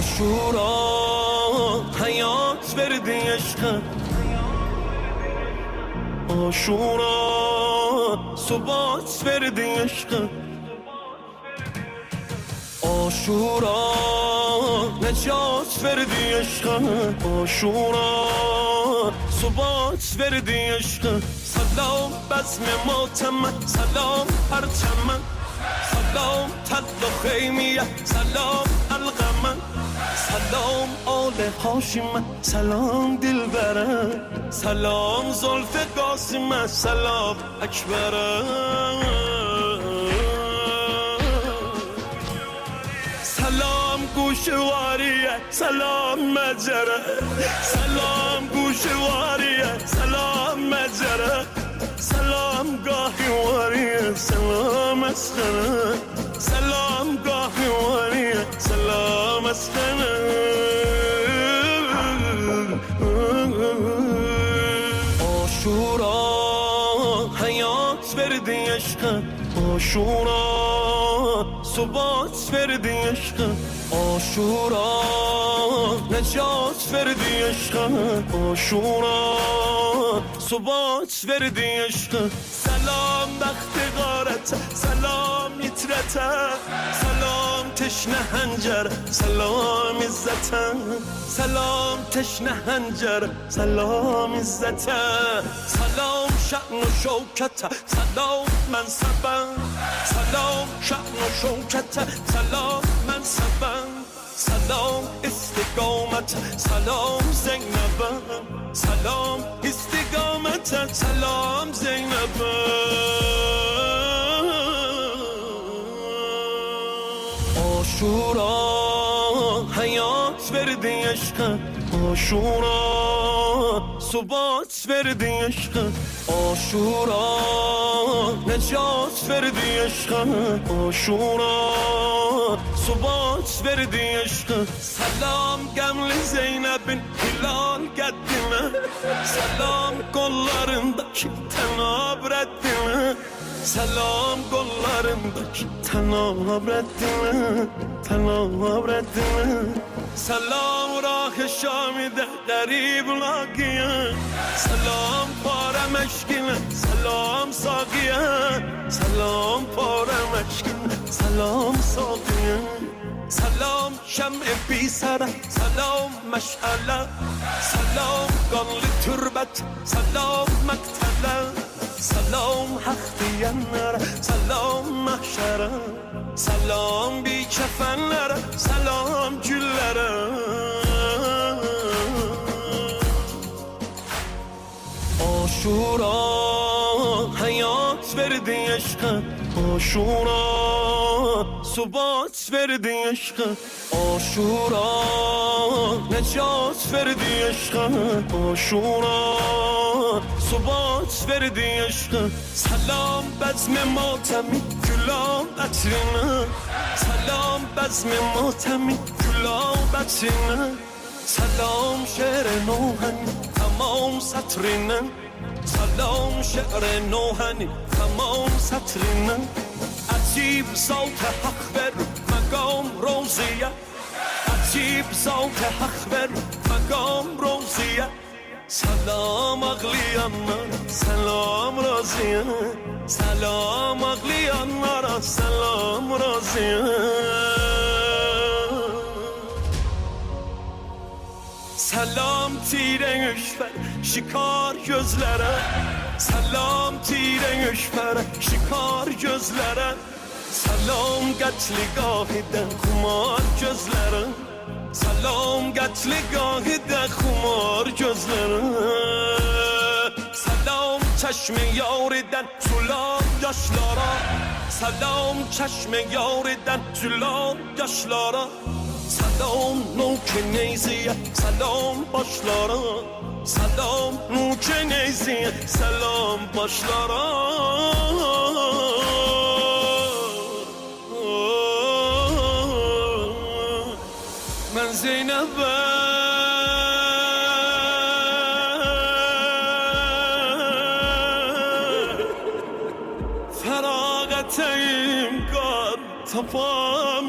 آشورا حیات وردی عشق، آشورا ثبات وردی عشق، آشورا نجات وردی عشق، آشورا ثبات وردی عشق. سلام بزم ماتم، سلام پرچم، سلام تل و خیمیه، سلام القمه، سلام آل هاشم، سلام دلبره، سلام زلف قاسم، سلام اکبره، سلام گوشواریه، سلام مجره، سلام گوشواریه، سلام مجره، سلام گاهیواریه، سلام اسخنه، سلام گاهیواریه، سلام اسخنه. آشورا حیات وردی عشق، آشورا ثبات وردی عشق، آشورا نجات وردی عشق، آشورا ثبات وردی عشق. سلام بخت غارت، سلام یترت، سلام تشنه هنجر، سلام عزت، سلام تشنه هنجر، سلام عزت، سلام شأن و شوکت، سلام منصب، سلام شأن و شوکت، سلام منصب، سلام استقامت، سلام زینب، سلام استقامت، سلام زینب. آشورا حیات وردی عشق، آشورا ثبات وردی عشق، آشورا نجات وردی عشق، آشورا ثبات وردی عشق. سلام گمل زینب'in hilal qəddinə, سلام qollarındakı tənab rəddinə, سلام qollarındakı tənab rəddinə, tənab rəddinə. سلام راه شامیده غریب لاغیه، سلام پاره مشکینه، سلام ساقیه، سلام پاره مشکینه، سلام ساقیه، سلام شمع بی سره، سلام مشعله، سلام قانlı تربت، سلام مقتله، سلام حق دیانلere، سلام محشره، سلام بی kefenlere، سلام güllere. آشورا حیات وردی عشق، آشورا ثبات وردی عشق، آشورا نجات وردی عشق، آشورا ثبات وردی عشق. سلام بزم ماتمی گلام عطرینه، سلام بزم ماتمی گلام عطرینه، سلام شعر نوحنی تمام سطرینه، سلام شعر نوحنی تمام سطرینه. عجیب صوت حق ver مقام روزیه، عجیب صوت حق ver مقام روزیه. سلام ağlayanlara, selam razıya, selam ağlayanlara, selam razıya. Selam tire üşfer, şikar gözlere, selam tire üşfer, şikar gözlere, selam qətligahıdən xumar gözlere, سلام قتلگاهده خمار gözlere, سلام چشم یاردن سلام yaşlara, سلام چشم یاردن سلام yaşlara, سلام نوک نیزیه سلام başlara, سلام نوک نیزیه سلام başlara. من زینب'e feragateyim kar tapam